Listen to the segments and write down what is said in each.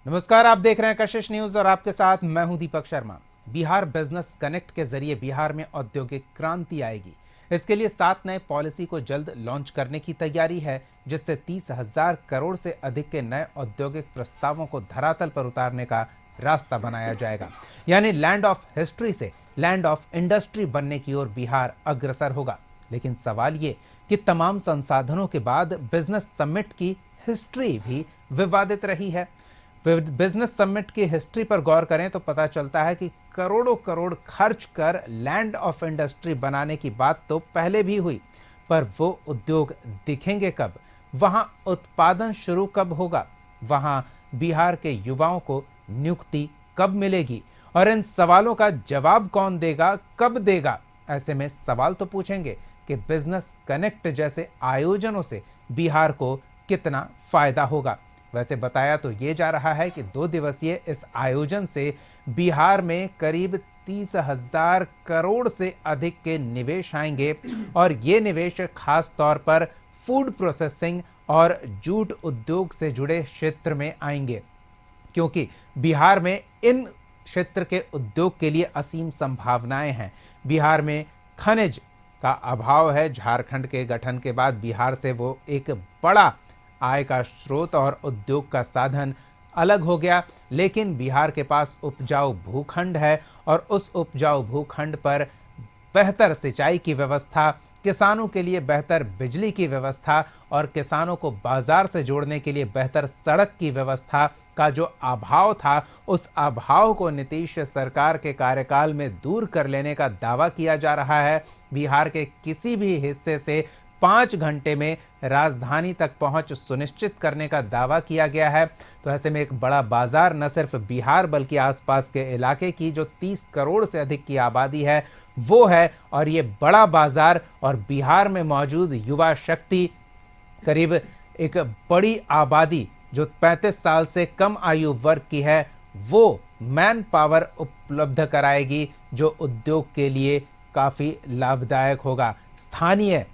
नमस्कार, आप देख रहे हैं कशिश न्यूज और आपके साथ मैं हूं दीपक शर्मा। बिहार बिजनेस कनेक्ट के जरिए बिहार में औद्योगिक क्रांति आएगी। इसके लिए 7 नए पॉलिसी को जल्द लॉन्च करने की तैयारी है, जिससे 30,000 करोड़ से अधिक के नए औद्योगिक प्रस्तावों को धरातल पर उतारने का रास्ता बनाया जाएगा। यानी लैंड ऑफ हिस्ट्री से लैंड ऑफ इंडस्ट्री बनने की ओर बिहार अग्रसर होगा। लेकिन सवाल ये कि तमाम संसाधनों के बाद बिजनेस समिट की हिस्ट्री भी विवादित रही है। बिजनेस समिट की हिस्ट्री पर गौर करें तो पता चलता है कि करोड़ों करोड़ खर्च कर लैंड ऑफ इंडस्ट्री बनाने की बात तो पहले भी हुई, पर वो उद्योग दिखेंगे कब, वहां उत्पादन शुरू कब होगा, वहां बिहार के युवाओं को नियुक्ति कब मिलेगी और इन सवालों का जवाब कौन देगा, कब देगा। ऐसे में सवाल तो पूछेंगे कि बिजनेस कनेक्ट जैसे आयोजनों से बिहार को कितना फायदा होगा। वैसे बताया तो ये जा रहा है कि 2 दिवसीय इस आयोजन से बिहार में करीब 30,000 करोड़ से अधिक के निवेश आएंगे और ये निवेश खास तौर पर फूड प्रोसेसिंग और जूट उद्योग से जुड़े क्षेत्र में आएंगे, क्योंकि बिहार में इन क्षेत्र के उद्योग के लिए असीम संभावनाएं हैं। बिहार में खनिज का अभाव है। झारखंड के गठन के बाद बिहार से वो एक बड़ा आय का स्रोत और उद्योग का साधन अलग हो गया, लेकिन बिहार के पास उपजाऊ भूखंड है और उस उपजाऊ भूखंड पर बेहतर सिंचाई की व्यवस्था, किसानों के लिए बेहतर बिजली की व्यवस्था और किसानों को बाजार से जोड़ने के लिए बेहतर सड़क की व्यवस्था का जो अभाव था, उस अभाव को नीतीश सरकार के कार्यकाल में दूर कर लेने का दावा किया जा रहा है। बिहार के किसी भी हिस्से से 5 घंटे में राजधानी तक पहुंच सुनिश्चित करने का दावा किया गया है। तो ऐसे में एक बड़ा बाजार न सिर्फ बिहार बल्कि आसपास के इलाके की जो 30 करोड़ से अधिक की आबादी है वो है, और ये बड़ा बाजार और बिहार में मौजूद युवा शक्ति, करीब एक बड़ी आबादी जो 35 साल से कम आयु वर्ग की है, वो मैन पावर उपलब्ध कराएगी जो उद्योग के लिए काफ़ी लाभदायक होगा। स्थानीय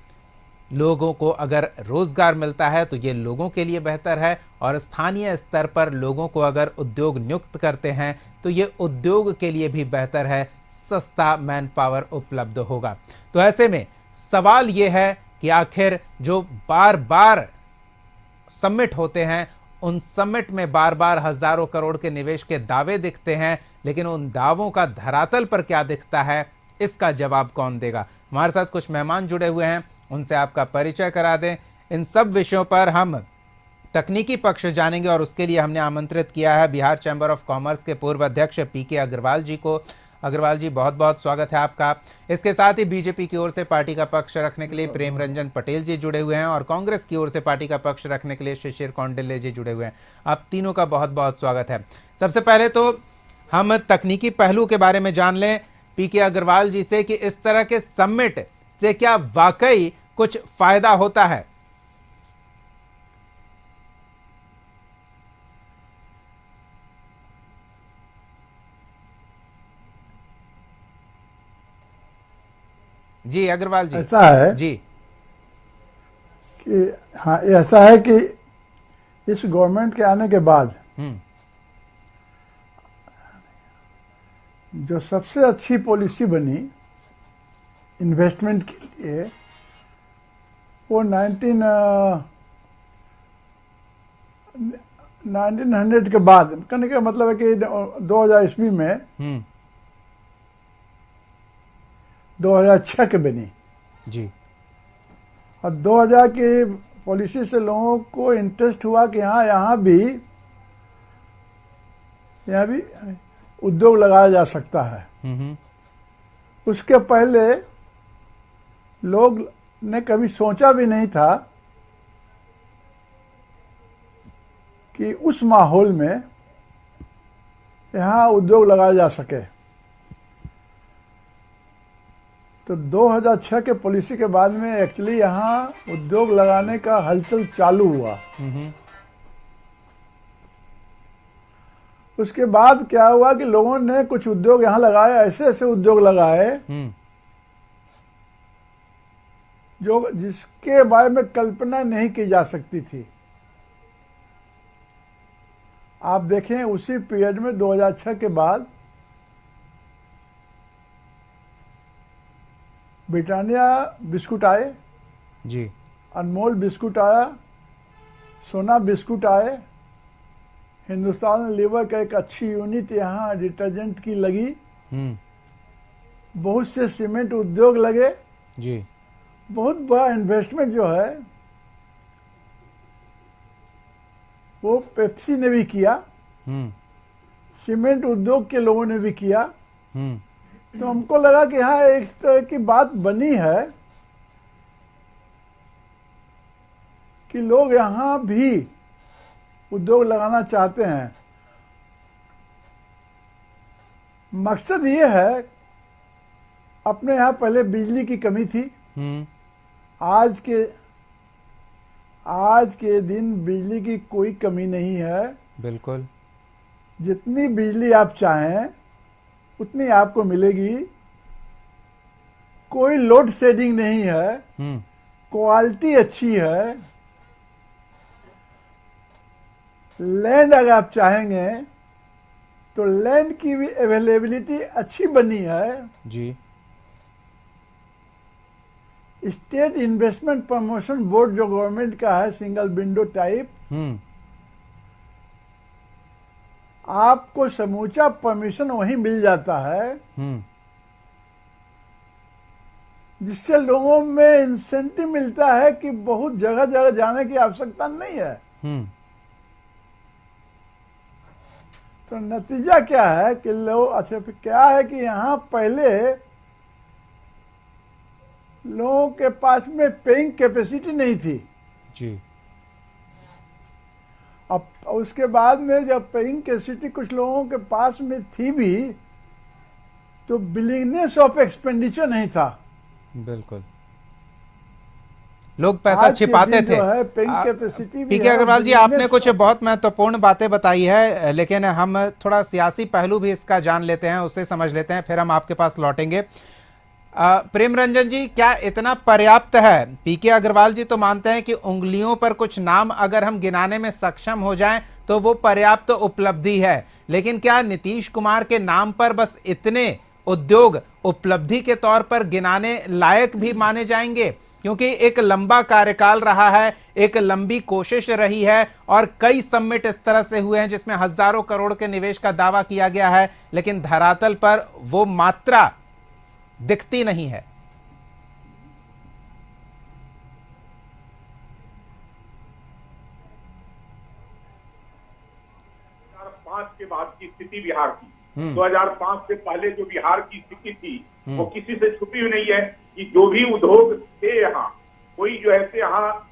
लोगों को अगर रोजगार मिलता है तो ये लोगों के लिए बेहतर है, और स्थानीय स्तर पर लोगों को अगर उद्योग नियुक्त करते हैं तो ये उद्योग के लिए भी बेहतर है, सस्ता मैन पावर उपलब्ध होगा। तो ऐसे में सवाल ये है कि आखिर जो बार बार समिट होते हैं, उन समिट में बार बार हजारों करोड़ के निवेश के दावे दिखते हैं, लेकिन उन दावों का धरातल पर क्या दिखता है, इसका जवाब कौन देगा। हमारे साथ कुछ मेहमान जुड़े हुए हैं, उनसे आपका परिचय करा दें। इन सब विषयों पर हम तकनीकी पक्ष जानेंगे और उसके लिए हमने आमंत्रित किया है बिहार चैम्बर ऑफ कॉमर्स के पूर्व अध्यक्ष पीके अग्रवाल जी को। अग्रवाल जी, बहुत बहुत स्वागत है आपका। इसके साथ ही बीजेपी की ओर से पार्टी का पक्ष रखने के लिए प्रेम रंजन पटेल जी जुड़े हुए हैं और कांग्रेस की ओर से पार्टी का पक्ष रखने के लिए शिशिर कौंडिल्य जी जुड़े हुए हैं। आप तीनों का बहुत बहुत स्वागत है। सबसे पहले तो हम तकनीकी पहलू के बारे में जान लें पीके अग्रवाल जी से कि इस तरह के समिट से क्या वाकई कुछ फायदा होता है। जी अग्रवाल जी। ऐसा है जी कि हाँ, ऐसा है कि इस गवर्नमेंट के आने के बाद जो सबसे अच्छी पॉलिसी बनी इन्वेस्टमेंट के लिए वो 1900 के बाद, कहने का मतलब है कि 2000 ईस्वी में 2006 के बनी जी। और 2000 की पॉलिसी से लोगों को इंटरेस्ट हुआ कि हाँ, यहाँ भी उद्योग लगाया जा सकता है। उसके पहले लोग ने कभी सोचा भी नहीं था कि उस माहौल में यहाँ उद्योग लगाया जा सके। तो 2006 के पॉलिसी के बाद में एक्चुअली यहाँ उद्योग लगाने का हलचल चालू हुआ। उसके बाद क्या हुआ कि लोगों ने कुछ उद्योग यहाँ लगाए, ऐसे ऐसे उद्योग लगाए जो जिसके बारे में कल्पना नहीं की जा सकती थी। आप देखें उसी पीरियड में 2006 के बाद ब्रिटानिया बिस्कुट आए, जी। अनमोल बिस्कुट आया, सोना बिस्कुट आए, हिंदुस्तान लीवर का एक अच्छी यूनिट यहाँ डिटर्जेंट की लगी, हम्म। बहुत से सीमेंट उद्योग लगे, जी। बहुत बड़ा इन्वेस्टमेंट जो है वो पेप्सी ने भी किया, हम्म। सीमेंट उद्योग के लोगों ने भी किया। हम्म। तो हमको लगा कि हाँ एक तरह की बात बनी है कि लोग यहाँ भी उद्योग लगाना चाहते हैं। मकसद ये है, अपने यहाँ पहले बिजली की कमी थी, हम्म। आज के दिन बिजली की कोई कमी नहीं है। बिल्कुल। जितनी बिजली आप चाहें उतनी आपको मिलेगी, कोई लोड शेडिंग नहीं है, हम्म। क्वालिटी अच्छी है। लैंड अगर आप चाहेंगे तो लैंड की भी अवेलेबिलिटी अच्छी बनी है। जी। स्टेट इन्वेस्टमेंट प्रमोशन बोर्ड जो गवर्नमेंट का है, सिंगल विंडो टाइप, हम्म। आपको समूचा परमिशन वहीं मिल जाता है, हम्म। जिससे लोगों में इंसेंटिव मिलता है कि बहुत जगह जगह जाने की आवश्यकता नहीं है। हम्म। तो नतीजा क्या है कि लोग, अच्छा फिर क्या है कि यहाँ पहले लोगों के पास में पेइंग कैपेसिटी नहीं थी। जी। अब उसके बाद में जब पेइंग कैपेसिटी कुछ लोगों के पास में थी भी, तो विलिंगनेस ऑफ एक्सपेंडिचर नहीं था। बिल्कुल। लोग पैसा आज के छिपाते दिन थे। जो है पेइंग कैपेसिटी भी पीके है, अग्रवाल जी, आपने willingness कुछ of- बहुत महत्वपूर्ण बातें बताई है, लेकिन हम थोड़ा सियासी पहलू भी इसका जान लेते हैं, उसे समझ लेते हैं, फिर हम आपके पास लौटेंगे। प्रेम रंजन जी, क्या इतना पर्याप्त है? पीके अग्रवाल जी तो मानते हैं कि उंगलियों पर कुछ नाम अगर हम गिनाने में सक्षम हो जाएं तो वो पर्याप्त उपलब्धि है, लेकिन क्या नीतीश कुमार के नाम पर बस इतने उद्योग उपलब्धि के तौर पर गिनाने लायक भी माने जाएंगे? क्योंकि एक लंबा कार्यकाल रहा है, एक लंबी कोशिश रही है, और कई समिट इस तरह से हुए हैं जिसमें हजारों करोड़ के निवेश का दावा किया गया है, लेकिन धरातल पर वो मात्रा दिखती नहीं है। 2005 के बाद की स्थिति बिहार की, 2005 से पहले जो बिहार की स्थिति थी वो किसी से छुपी हुई नहीं है कि जो भी उद्योग थे यहाँ, कोई जो है यहाँ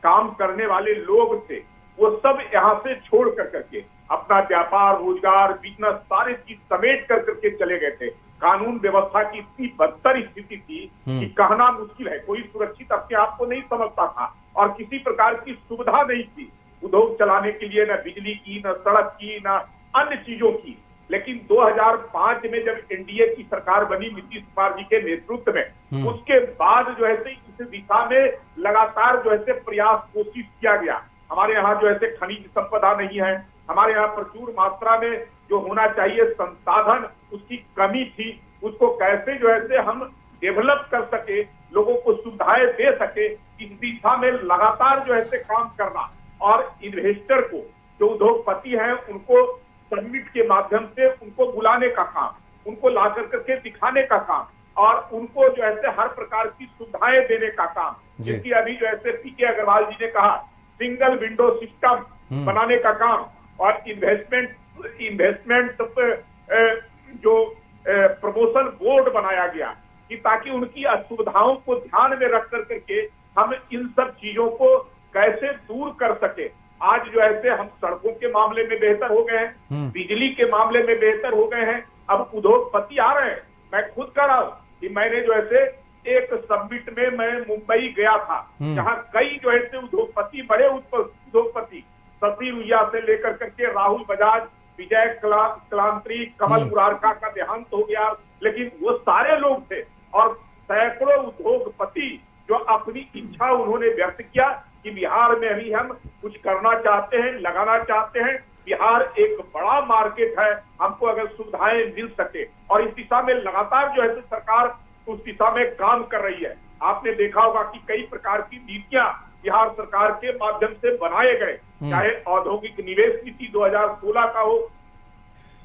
काम करने वाले लोग थे, वो सब यहाँ से छोड़ कर करके अपना व्यापार, रोजगार, बिजनेस सारे चीज समेट कर करके चले गए थे। कानून व्यवस्था की इतनी बदतर स्थिति थी कि कहना मुश्किल है। कोई सुरक्षित अपने आप को नहीं समझता था और किसी प्रकार की सुविधा नहीं थी उद्योग चलाने के लिए, न बिजली की, न सड़क की, न अन्य चीजों की। लेकिन 2005 में जब एनडीए की सरकार बनी नीतीश कुमार जी के नेतृत्व में, उसके बाद जो है इस दिशा में लगातार जो है प्रयास कोशिश किया गया। हमारे यहाँ जो है खनिज संपदा नहीं है, हमारे यहाँ प्रचुर मात्रा में जो होना चाहिए संसाधन उसकी कमी थी। उसको कैसे जो है हम डेवलप कर सके, लोगों को सुविधाएं दे सके, इस दिशा में लगातार जो है काम करना, और इन्वेस्टर को, जो उद्योगपति हैं, उनको समिट के माध्यम से उनको बुलाने का काम, उनको ला करके दिखाने का काम, और उनको जो है हर प्रकार की सुविधाएं देने का काम, जिसकी अभी जो है पीके अग्रवाल जी ने कहा सिंगल विंडो सिस्टम बनाने का काम, और इन्वेस्टमेंट जो प्रमोशन बोर्ड बनाया गया कि ताकि उनकी असुविधाओं को ध्यान में रख करके हम इन सब चीजों को कैसे दूर कर सके। आज जो है हम सड़कों के मामले में बेहतर हो गए हैं, बिजली के मामले में बेहतर हो गए हैं। अब उद्योगपति आ रहे हैं, मैं खुद कर रहा हूं कि मैंने जो है एक समिट में मैं मुंबई गया था, जहां कई जो है उद्योगपति, बड़े उद्योगपति, शशि रुइया से लेकर करके राहुल बजाज, विजय कलांत्री, कमल मुरारका का देहांत हो गया, लेकिन वो सारे लोग थे और सैकड़ों उद्योगपति जो अपनी इच्छा उन्होंने व्यक्त किया कि कि बिहार में अभी हम कुछ करना चाहते हैं, लगाना चाहते हैं। बिहार एक बड़ा मार्केट है, हमको अगर सुविधाएं मिल सके, और इस दिशा में लगातार जो है तो सरकार उस दिशा में काम कर रही है। आपने देखा होगा कि कई प्रकार की नीतियां बिहार सरकार के माध्यम से बनाए गए, चाहे औद्योगिक निवेश नीति 2016 का हो,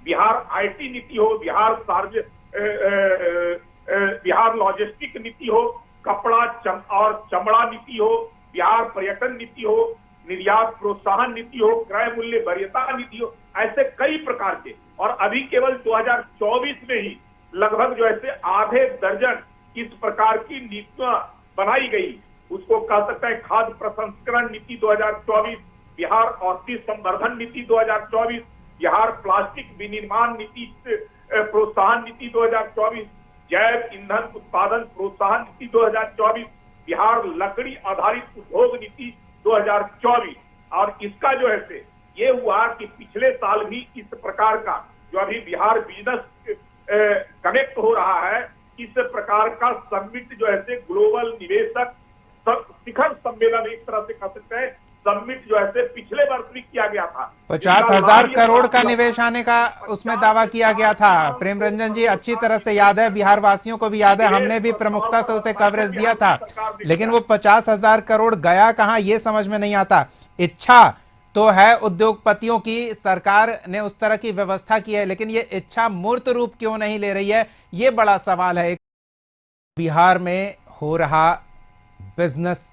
बिहार आईटी नीति हो, बिहार लॉजिस्टिक नीति हो, कपड़ा और चमड़ा नीति हो, बिहार पर्यटन नीति हो, निर्यात प्रोत्साहन नीति हो, क्रय मूल्य वरीयता नीति हो, ऐसे कई प्रकार के। और अभी केवल 2024 में ही लगभग जो है आधे दर्जन इस प्रकार की नीतियां बनाई गई। उसको कह सकते हैं खाद्य प्रसंस्करण नीति 2024, बिहार औषधि संवर्धन नीति 2024, बिहार प्लास्टिक विनिर्माण नीति प्रोत्साहन नीति 2024, जैव ईंधन उत्पादन प्रोत्साहन नीति 2024, बिहार लकड़ी आधारित उद्योग नीति 2024। और इसका जो है से ये हुआ कि पिछले साल भी इस प्रकार का जो अभी बिहार बिजनेस कनेक्ट हो रहा है, इस प्रकार का समिट जो है से ग्लोबल निवेशक शिखर सम्मेलन एक तरह से कह सकते हैं समिट जो है से पिछले वर्ष भी किया गया था। 50,000 करोड़ का निवेश आने का उसमें दावा किया गया था। प्रेम रंजन जी, अच्छी तरह से याद है, बिहार वासियों को भी याद है, हमने भी प्रमुखता से उसे कवरेज दिया था। लेकिन वो 50,000 करोड़ गया कहाँ, ये समझ में नहीं आता। इच्छा तो है उद्योगपतियों की, सरकार ने उस तरह की व्यवस्था की है, लेकिन ये इच्छा मूर्त रूप क्यों नहीं ले रही है, ये बड़ा सवाल है। बिहार में हो रहा बिजनेस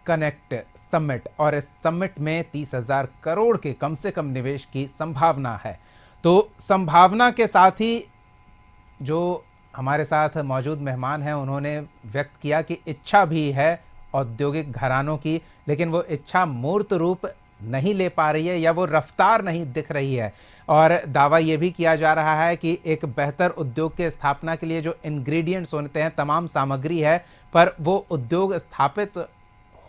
कनेक्ट समिट, और इस समिट में 30,000 करोड़ के कम से कम निवेश की संभावना है। तो संभावना के साथ ही जो हमारे साथ मौजूद मेहमान हैं उन्होंने व्यक्त किया कि इच्छा भी है औद्योगिक घरानों की, लेकिन वो इच्छा मूर्त रूप नहीं ले पा रही है या वो रफ्तार नहीं दिख रही है। और दावा ये भी किया जा रहा है कि एक बेहतर उद्योग के स्थापना के लिए जो इंग्रेडिएंट्स होते हैं, तमाम सामग्री है, पर वो उद्योग स्थापित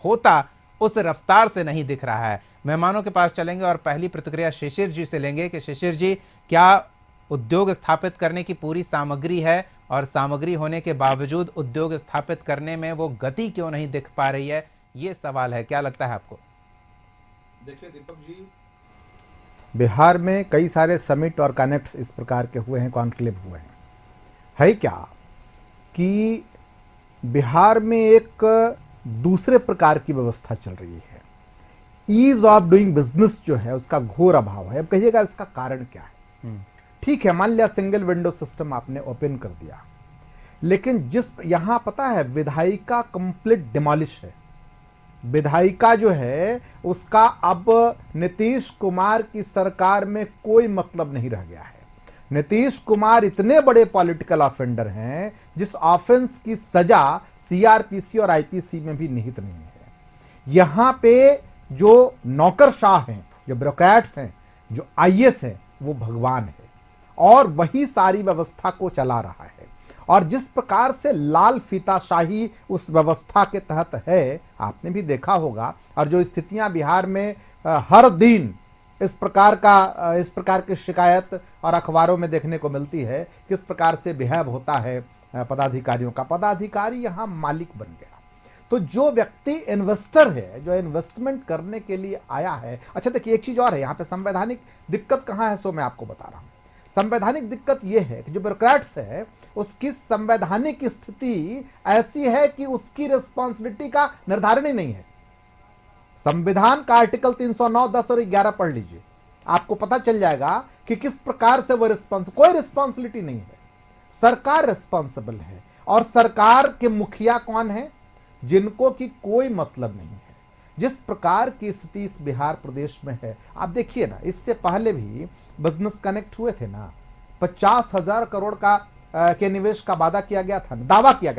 होता उस रफ्तार से नहीं दिख रहा है। मेहमानों के पास चलेंगे और पहली प्रतिक्रिया शिशिर जी से लेंगे कि शिशिर जी, क्या उद्योग स्थापित करने की पूरी सामग्री है और सामग्री होने के बावजूद उद्योग स्थापित करने में वो गति क्यों नहीं दिख पा रही है, ये सवाल है। क्या लगता है आपको? देखिए दीपक जी, बिहार में कई सारे समिट और कनेक्ट्स इस प्रकार के हुए हैं, कॉन्क्लेव हुए हैं। है क्या कि बिहार में एक दूसरे प्रकार की व्यवस्था चल रही है। ईज ऑफ डूइंग बिजनेस जो है उसका घोर अभाव है। अब कहिएगा इसका कारण क्या है? ठीक है, मान लिया सिंगल विंडो सिस्टम आपने ओपन कर दिया, लेकिन जिस यहां पता है विधायिका कंप्लीट डिमोलिश है। विधायिका जो है उसका अब नीतीश कुमार की सरकार में कोई मतलब नहीं रह गया है। नीतीश कुमार इतने बड़े पॉलिटिकल ऑफेंडर हैं जिस ऑफेंस की सजा सीआरपीसी और आईपीसी में भी निहित नहीं है। यहां पे जो नौकरशाह हैं, जो ब्यूरोक्रेट्स हैं, जो आईएएस हैं, वो भगवान है और वही सारी व्यवस्था को चला रहा है। और जिस प्रकार से लाल फीताशाही उस व्यवस्था के तहत है, आपने भी देखा होगा। और जो स्थितियां बिहार में हर दिन इस प्रकार की शिकायत और अखबारों में देखने को मिलती है, किस प्रकार से बिहेव होता है पदाधिकारियों का। पदाधिकारी यहां मालिक बन गया। तो जो व्यक्ति इन्वेस्टर है, जो इन्वेस्टमेंट करने के लिए आया है। अच्छा देखिए, एक चीज और है यहां पे, संवैधानिक दिक्कत कहां है, सो मैं आपको बता रहा हूं। संवैधानिक दिक्कत यह है कि जो ब्यूरोक्रेट्स है उसकी संवैधानिक स्थिति ऐसी है कि उसकी रिस्पॉन्सिबिलिटी का निर्धारण ही नहीं है। संविधान का आर्टिकल 309, 10 और 11 पढ़ लीजिए, आपको पता चल जाएगा कि किस प्रकार से वो कोई रिस्पॉन्सिबिलिटी नहीं है। सरकार रिस्पॉन्सिबल है। और सरकार के मुखिया कौन है? जिनको की कोई मतलब नहीं है। जिस प्रकार की स्थिति इस बिहार प्रदेश में है, आप देखिए ना, इससे पहले भी बिजनेस कनेक्ट हुए थे ना, 50,000 करोड़ का के निवेश का दावा किया गया था। दावा किया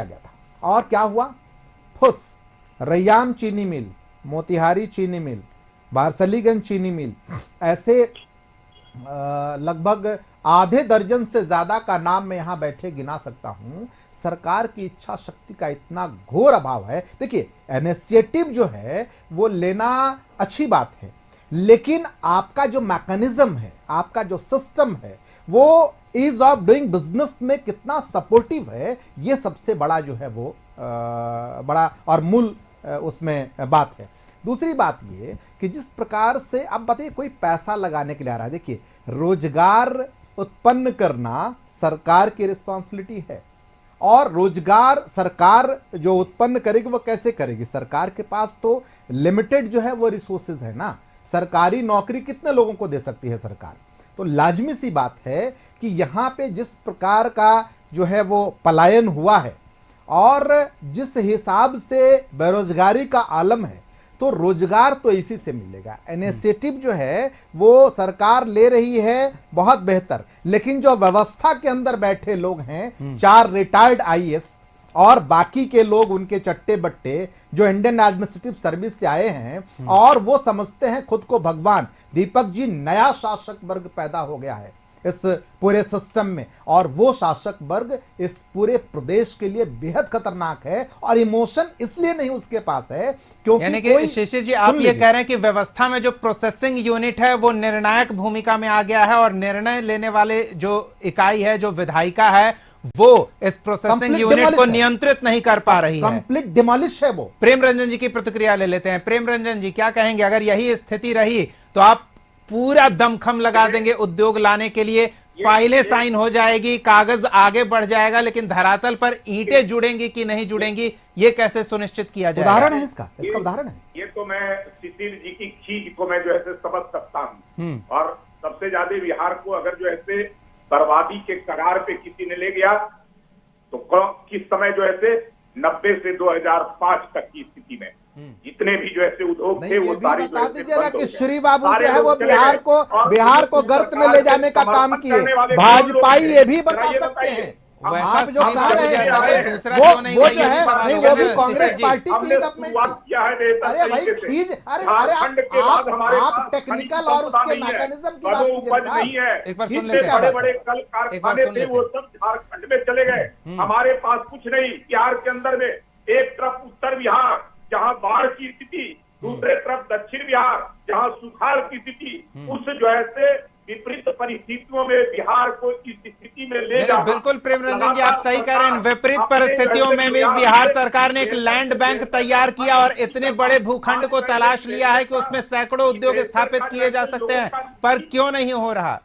गया था। और क्या हुआ? फुस। रैयाम चीनी मिल, मोतिहारी चीनी मिल, बारसलीगंज चीनी मिल, ऐसे लगभग आधे दर्जन से ज्यादा का नाम मैं यहां बैठे गिना सकता हूं। सरकार की इच्छा शक्ति का इतना घोर अभाव है। देखिए, इनिशिएटिव जो है वो लेना अच्छी बात है, लेकिन आपका जो मैकेनिज्म है, आपका जो सिस्टम है, वो ईज ऑफ डूइंग बिजनेस में कितना सपोर्टिव है, ये सबसे बड़ा जो है वो बड़ा और मूल उसमें बात है। दूसरी बात ये कि जिस प्रकार से अब बताइए कोई पैसा लगाने के लिए आ रहा है, देखिए रोजगार उत्पन्न करना सरकार की रिस्पॉन्सिबिलिटी है, और रोजगार सरकार जो उत्पन्न करेगी वो कैसे करेगी? सरकार के पास तो लिमिटेड जो है वो रिसोर्सेज है ना। सरकारी नौकरी कितने लोगों को दे सकती है सरकार? तो लाजमी सी बात है कि यहां पे जिस प्रकार का जो है वो पलायन हुआ है और जिस हिसाब से बेरोजगारी का आलम है, तो रोजगार तो इसी से मिलेगा। इनिशिएटिव जो है वो सरकार ले रही है, बहुत बेहतर, लेकिन जो व्यवस्था के अंदर बैठे लोग हैं, 4 रिटायर्ड आईएएस और बाकी के लोग उनके चट्टे बट्टे जो इंडियन एडमिनिस्ट्रेटिव सर्विस से आए हैं और वो समझते हैं खुद को भगवान। दीपक जी, नया शासक वर्ग पैदा हो गया है इस पूरे सिस्टम में, और वो शासक वर्ग इस पूरे प्रदेश के लिए बेहद खतरनाक है, और इमोशन इसलिए नहीं उसके पास है क्योंकि यानी कि शिशिर जी आप ये कह रहे हैं कि व्यवस्था में जो प्रोसेसिंग यूनिट है वो निर्णायक भूमिका में आ गया है, और निर्णय लेने वाले जो इकाई है, जो विधायिका है, वो इस प्रोसेसिंग यूनिट को नियंत्रित नहीं कर पा रही है। कंप्लीट डिमोलिश है वो। प्रेम रंजन जी की प्रतिक्रिया ले लेते हैं। प्रेम रंजन जी क्या कहेंगे? अगर यही स्थिति रही तो आप पूरा दमखम लगा देंगे उद्योग लाने के लिए, फाइलें साइन हो जाएगी, कागज आगे बढ़ जाएगा, लेकिन धरातल पर ईंटें जुड़ेंगी कि नहीं जुड़ेंगी, ये कैसे सुनिश्चित किया जाएगा? उदाहरण है इसका उदाहरण है। ये तो मैं शिशिर जी की खींच को मैं जो है समझ सकता हूँ, और सबसे ज्यादा बिहार को अगर जो है बर्बादी के कगार पे किसी ने ले गया तो किस समय जो है 90 से 2005 तक की स्थिति में जितने भी जो ऐसे उद्योग थे वो सारी बता दीजिए ना कि श्री बाबू जो है वो बिहार को गर्त में ले जाने का काम किए। भाजपाई ये भी बता सकते हैं। आप जो कह रहे हैं वो जो है नहीं, वो भी कांग्रेस पार्टी की गवर्नमेंट किया है। अरे भाई प्लीज, अरे आप टेक्निकल और उसके मैकेनिज्म की बात कीजिए। एक बार सुन लेते हैं। बड़े कल कारखाने थे वो सब झारखंड में चले गए। हमारे पास कुछ नहीं। बिहार के अंदर में एक तरफ उत्तर बिहार जहां बाढ़ की स्थिति, दूसरे तरफ दक्षिण बिहार जहां सुखाड़ की स्थिति, उस जो है विपरीत परिस्थितियों में बिहार को इस स्थिति में ले जाना। बिल्कुल प्रेम रंजन जी आप सही कह रहे हैं। विपरीत परिस्थितियों में भी बिहार सरकार ने एक लैंड बैंक तैयार किया और इतने बड़े भूखंड को तलाश लिया है कि उसमें सैकड़ों उद्योग स्थापित किए जा सकते हैं, पर क्यों नहीं हो रहा?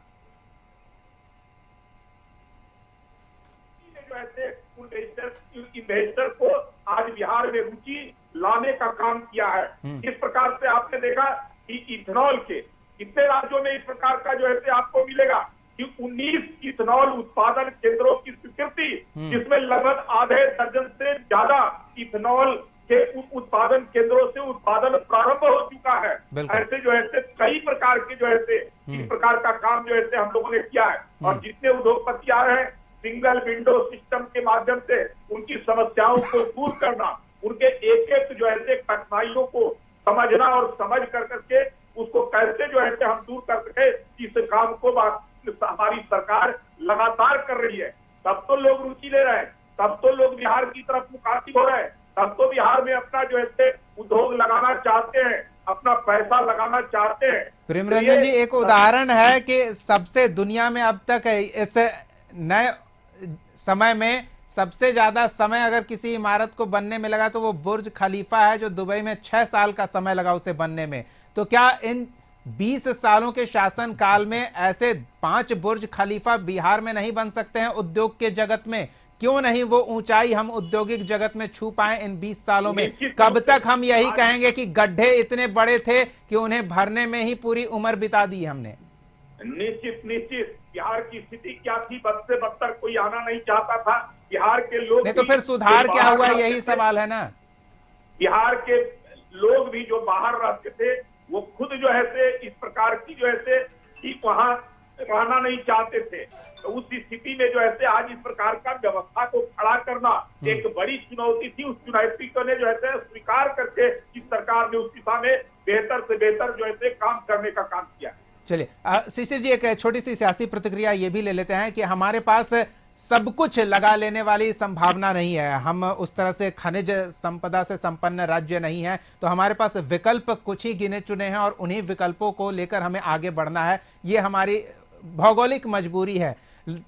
इन्वेस्टर को आज बिहार में रुचि लाने का काम किया है। इस प्रकार से आपने देखा कि इथेनॉल के कितने राज्यों में इस प्रकार का जो है आपको मिलेगा कि 19 इथेनॉल उत्पादन केंद्रों की स्वीकृति, जिसमें लगभग आधे दर्जन से ज्यादा इथेनॉल के उत्पादन केंद्रों से उत्पादन प्रारंभ हो चुका है। ऐसे जो है कई प्रकार के जो है इस प्रकार का काम जो है हम लोगों ने किया है। और जितने उद्योगपति आ रहे हैं, सिंगल विंडो सिस्टम के माध्यम से उनकी समस्याओं को दूर करना, उनके एक एक जो है कठिनाइयों को समझना और समझ करके उसको कैसे जो है हम दूर कर सके, इस काम को हमारी सरकार लगातार कर रही है। तब तो लोग रुचि ले रहे हैं, तब तो लोग बिहार की तरफ मुखातिब हो रहे हैं, तब तो बिहार में अपना जो है उद्योग लगाना चाहते हैं, अपना पैसा लगाना चाहते हैं। प्रेम रंजन जी एक उदाहरण है कि सबसे दुनिया में अब तक इस नए समय में सबसे ज्यादा समय अगर किसी इमारत को बनने में लगा तो वो बुर्ज खलीफा है, जो दुबई में 6 साल का समय लगा उसे बनने में। तो क्या इन 20 सालों के शासन काल में ऐसे 5 बुर्ज खलीफा बिहार में नहीं बन सकते हैं? उद्योग के जगत में क्यों नहीं वो ऊंचाई हम औद्योगिक जगत में छू पाए इन 20 सालों में? कब तक हम यही कहेंगे कि गड्ढे इतने बड़े थे कि उन्हें भरने में ही पूरी उम्र बिता दी हमने? निश्चित बिहार की स्थिति क्या थी? बद से बदतर कोई आना नहीं चाहता था। बिहार के लोग नहीं तो फिर सुधार क्या हुआ, यही सवाल है ना। बिहार के लोग भी जो बाहर रहते थे वो खुद जो है इस प्रकार की जो है कि वहां रहना नहीं चाहते थे। तो उस स्थिति में जो है आज इस प्रकार का व्यवस्था को खड़ा करना एक बड़ी चुनौती थी। उस चुनौती को ने जो है स्वीकार करके इस सरकार ने उस दिशा में बेहतर से बेहतर जो है काम करने का काम किया। चलिए शिशिर जी एक छोटी सी सियासी प्रतिक्रिया ये भी ले लेते हैं कि हमारे पास सब कुछ लगा लेने वाली संभावना नहीं है, हम उस तरह से खनिज संपदा से संपन्न राज्य नहीं है, तो हमारे पास विकल्प कुछ ही गिने चुने हैं और उन्हीं विकल्पों को लेकर हमें आगे बढ़ना है, ये हमारी भौगोलिक मजबूरी है।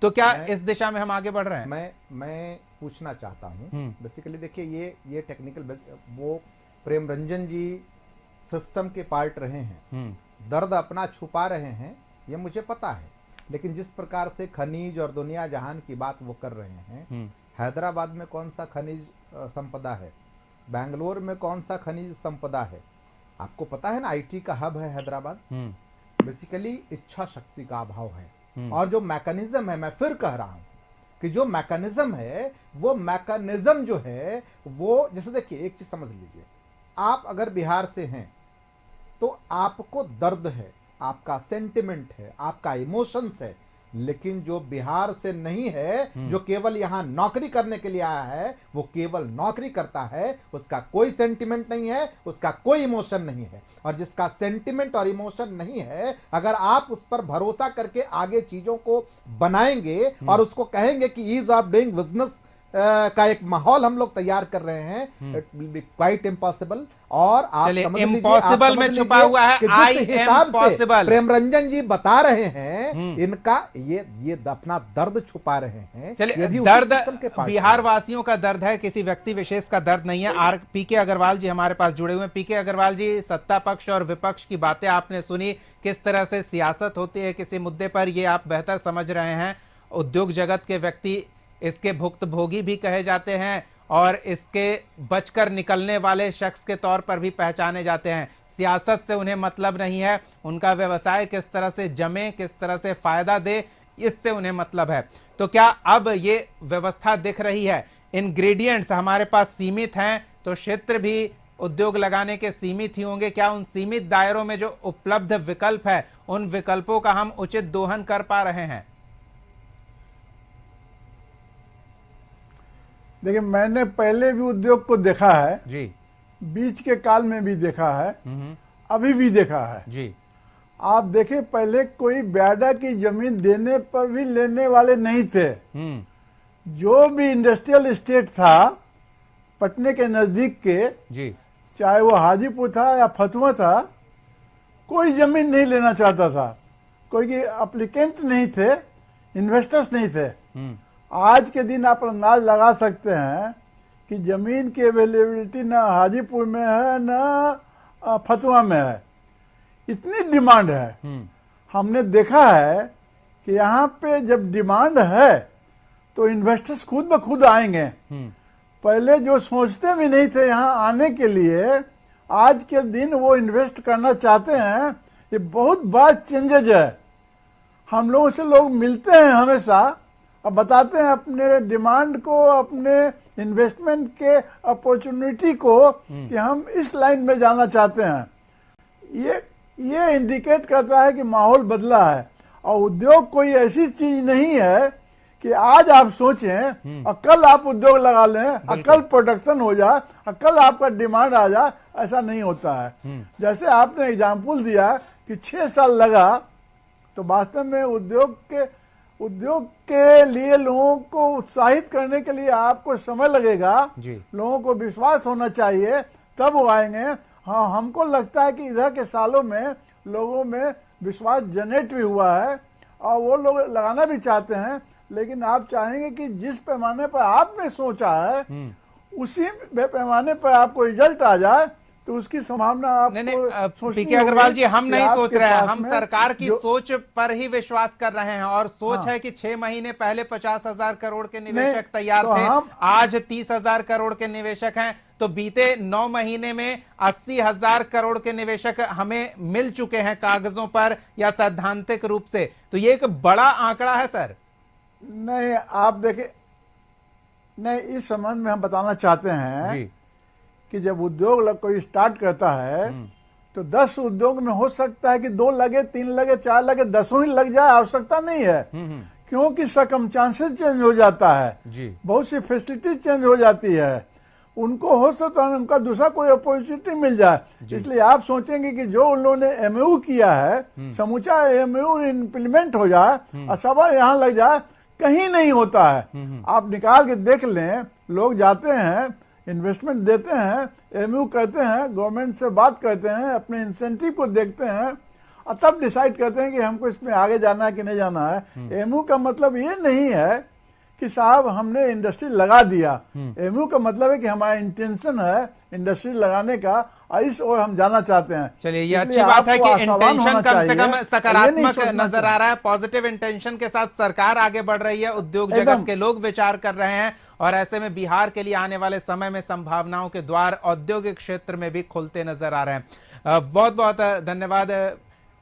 तो क्या इस दिशा में हम आगे बढ़ रहे हैं? मैं पूछना चाहता हूं बेसिकली, देखिए ये टेक्निकल वो प्रेम रंजन जी सिस्टम के पार्ट रहे हैं, दर्द अपना छुपा रहे हैं, ये मुझे पता है। लेकिन जिस प्रकार से खनिज और दुनिया जहान की बात वो कर रहे हैं, हैदराबाद में कौन सा खनिज संपदा है, बेंगलोर में कौन सा खनिज संपदा है, आपको पता है ना। आईटी का हब है हैदराबाद। बेसिकली इच्छा शक्ति का अभाव है। और जो मैकेनिज्म है, मैं फिर कह रहा हूं कि जो मैकेनिज्म है, वो मैकेनिज्म जो है वो, जैसे देखिए एक चीज समझ लीजिए, आप अगर बिहार से हैं तो आपको दर्द है, आपका सेंटिमेंट है, आपका इमोशंस है। लेकिन जो बिहार से नहीं है, जो केवल यहां नौकरी करने के लिए आया है, वो केवल नौकरी करता है, उसका कोई सेंटिमेंट नहीं है, उसका कोई इमोशन नहीं है। और जिसका सेंटिमेंट और इमोशन नहीं है, अगर आप उस पर भरोसा करके आगे चीजों को बनाएंगे और उसको कहेंगे कि ईज ऑफ डूइंग बिजनेस का एक माहौल हम लोग तैयार कर रहे हैं, it will be quite impossible. और आप समझ लीजिए, इम्पॉसिबल में छुपा हुआ है आई एम पॉसिबल। प्रेम रंजन जी बता रहे हैं, इनका ये अपना दर्द छुपा रहे हैं। चलिए, दर्द बिहार वासियों का दर्द है, किसी व्यक्ति विशेष का दर्द नहीं है। आर पीके अग्रवाल जी हमारे पास जुड़े हुए हैं। पीके अग्रवाल जी, सत्ता पक्ष और विपक्ष की बातें आपने सुनी, किस तरह से सियासत होती है किसी मुद्दे पर, ये आप बेहतर समझ रहे हैं। उद्योग जगत के व्यक्ति इसके भुक्तभोगी भी कहे जाते हैं और इसके बचकर निकलने वाले शख्स के तौर पर भी पहचाने जाते हैं। सियासत से उन्हें मतलब नहीं है, उनका व्यवसाय किस तरह से जमे, किस तरह से फायदा दे, इससे उन्हें मतलब है। तो क्या अब ये व्यवस्था दिख रही है? इंग्रेडिएंट्स हमारे पास सीमित हैं, तो क्षेत्र भी उद्योग लगाने के सीमित ही होंगे। क्या उन सीमित दायरों में जो उपलब्ध विकल्प है, उन विकल्पों का हम उचित दोहन कर पा रहे हैं? देखिए, मैंने पहले भी उद्योग को देखा है जी, बीच के काल में भी देखा है, अभी भी देखा है जी। आप देखें, पहले कोई ब्याडा की जमीन देने पर भी लेने वाले नहीं थे। जो भी इंडस्ट्रियल एस्टेट था पटने के नजदीक के जी, चाहे वो हाजीपुर था या फतुहा था, कोई जमीन नहीं लेना चाहता था। कोई एप्लीकेंट नहीं थे, इन्वेस्टर्स नहीं थे। आज के दिन आप अंदाज लगा सकते हैं कि जमीन की अवेलेबिलिटी ना हाजीपुर में है ना फतुहा में है, इतनी डिमांड है। हमने देखा है कि यहाँ पे जब डिमांड है तो इन्वेस्टर्स खुद ब खुद आएंगे। पहले जो सोचते भी नहीं थे यहाँ आने के लिए, आज के दिन वो इन्वेस्ट करना चाहते हैं। ये बहुत बात चेंजेज है। हम लोगों से लोग मिलते हैं हमेशा और बताते हैं अपने डिमांड को, अपने इन्वेस्टमेंट के अपॉर्चुनिटी को कि हम इस लाइन में जाना चाहते हैं। ये इंडिकेट करता है कि माहौल बदला है। और उद्योग कोई ऐसी चीज नहीं है कि आज आप सोचें और कल आप उद्योग लगा लें और कल प्रोडक्शन हो जाए और कल आपका डिमांड आ जाए, ऐसा नहीं होता है। जैसे आपने एग्जाम्पल दिया कि 6 साल लगा, तो वास्तव में उद्योग के लिए लोगों को उत्साहित करने के लिए आपको समय लगेगा, लोगों को विश्वास होना चाहिए, तब वो आएंगे। हाँ, हमको लगता है कि इधर के सालों में लोगों में विश्वास जनरेट भी हुआ है और वो लोग लगाना भी चाहते हैं। लेकिन आप चाहेंगे कि जिस पैमाने पर आपने सोचा है उसी पैमाने पर आपको रिजल्ट आ जाए, तो उसकी संभावना आपको पीके अग्रवाल जी, हम नहीं सोच रहे हैं, हम सरकार की सोच पर ही विश्वास कर रहे हैं। और सोच है कि 6 महीने पहले 50,000 करोड़ के निवेशक तैयार थे, आज 30,000 करोड़ के निवेशक हैं। तो बीते 9 महीने में 80,000 करोड़ के निवेशक हमें मिल चुके हैं कागजों पर या सैद्धांतिक रूप से। तो ये एक बड़ा आंकड़ा है सर। नहीं, आप देखें, नहीं, इस संबंध में हम बताना चाहते हैं जी, कि जब उद्योग कोई स्टार्ट करता है तो 10 उद्योग में हो सकता है कि 2 लगे, 3 लगे, 4 लगे, 10 ही लग जाए, आवश्यकता नहीं है। क्योंकि सर्कमस्टांसेस चेंज हो जाता है जी, बहुत सी फैसिलिटी चेंज हो जाती है। उनको हो सकता है उनका दूसरा कोई अपॉर्चुनिटी मिल जाए। इसलिए आप सोचेंगे कि जो उन्होंने एमओयू किया है, समूचा एमओयू इम्प्लीमेंट हो जाए और सब यहाँ लग जाए, कहीं नहीं होता है। आप निकाल के देख लें, लोग जाते हैं, इन्वेस्टमेंट देते हैं, एमओयू करते हैं, गवर्नमेंट से बात करते हैं, अपने इंसेंटिव को देखते हैं और तब डिसाइड करते हैं कि हमको इसमें आगे जाना है कि नहीं जाना है। एमओयू का मतलब ये नहीं है कि साहब हमने इंडस्ट्री लगा दिया। एमयू का मतलब है कि हमारा इंटेंशन है इंडस्ट्री लगाने का, और इस ओर हम जाना चाहते हैं। चलिए, ये इसलिए अच्छी बात है आपको कि आशावान इंटेंशन होना कम से चाहिए। कम ये नहीं सकारात्मक सोचना नजर आ रहा है। पॉजिटिव इंटेंशन के साथ सरकार आगे बढ़ रही है, उद्योग जगत एकदम। के लोग विचार कर रहे हैं, और ऐसे में बिहार के लिए आने वाले समय में संभावनाओं के द्वार औद्योगिक क्षेत्र में भी खुलते नजर आ रहे हैं। बहुत बहुत धन्यवाद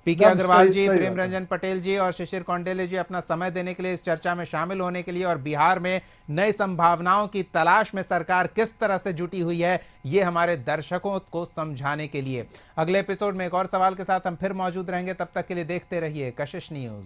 पीके एकदम अग्रवाल सही- जी, सही प्रेम बात है। रंजन पटेल जी और शिशिर कौंडेले जी अपना समय देने के लिए, इस चर्चा में शामिल होने के लिए, और बिहार में नई संभावनाओं की तलाश में सरकार किस तरह से जुटी हुई है ये हमारे दर्शकों को समझाने के लिए। अगले एपिसोड में एक और सवाल के साथ हम फिर मौजूद रहेंगे। तब तक के लिए देखते रहिए कशिश न्यूज।